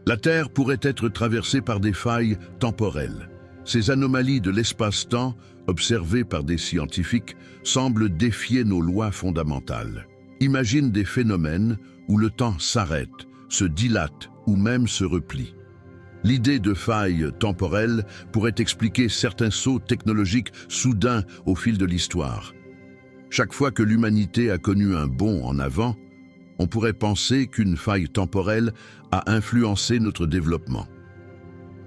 La Terre pourrait être traversée par des failles temporelles. Ces anomalies de l'espace-temps, observées par des scientifiques, semblent défier nos lois fondamentales. Imagine des phénomènes où le temps s'arrête, se dilate ou même se replie. L'idée de failles temporelles pourrait expliquer certains sauts technologiques soudains au fil de l'histoire. Chaque fois que l'humanité a connu un bond en avant, on pourrait penser qu'une faille temporelle a influencé notre développement.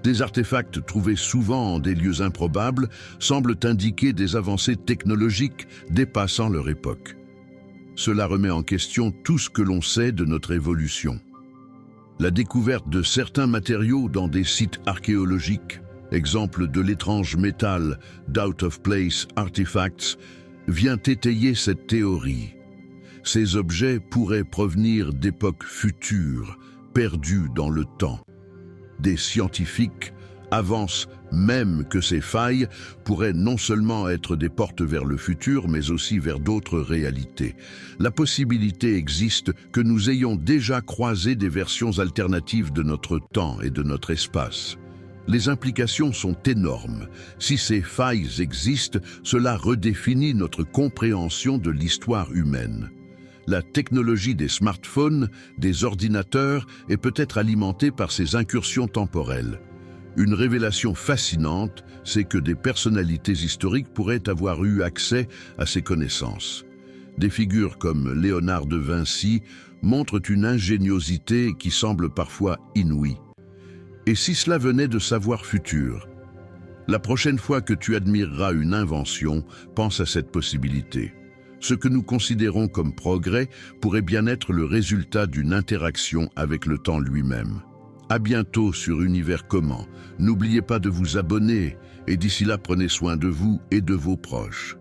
Des artefacts trouvés souvent en des lieux improbables semblent indiquer des avancées technologiques dépassant leur époque. Cela remet en question tout ce que l'on sait de notre évolution. La découverte de certains matériaux dans des sites archéologiques, exemple de l'étrange métal d'Out of Place Artifacts, vient étayer cette théorie. Ces objets pourraient provenir d'époques futures, perdues dans le temps. Des scientifiques avancent même que ces failles pourraient non seulement être des portes vers le futur, mais aussi vers d'autres réalités. La possibilité existe que nous ayons déjà croisé des versions alternatives de notre temps et de notre espace. Les implications sont énormes. Si ces failles existent, cela redéfinit notre compréhension de l'histoire humaine. La technologie des smartphones, des ordinateurs est peut-être alimentée par ces incursions temporelles. Une révélation fascinante, c'est que des personnalités historiques pourraient avoir eu accès à ces connaissances. Des figures comme Léonard de Vinci montrent une ingéniosité qui semble parfois inouïe. Et si cela venait de savoirs futurs? La prochaine fois que tu admireras une invention, pense à cette possibilité. Ce que nous considérons comme progrès pourrait bien être le résultat d'une interaction avec le temps lui-même. À bientôt sur Univers Comment. N'oubliez pas de vous abonner et d'ici là prenez soin de vous et de vos proches.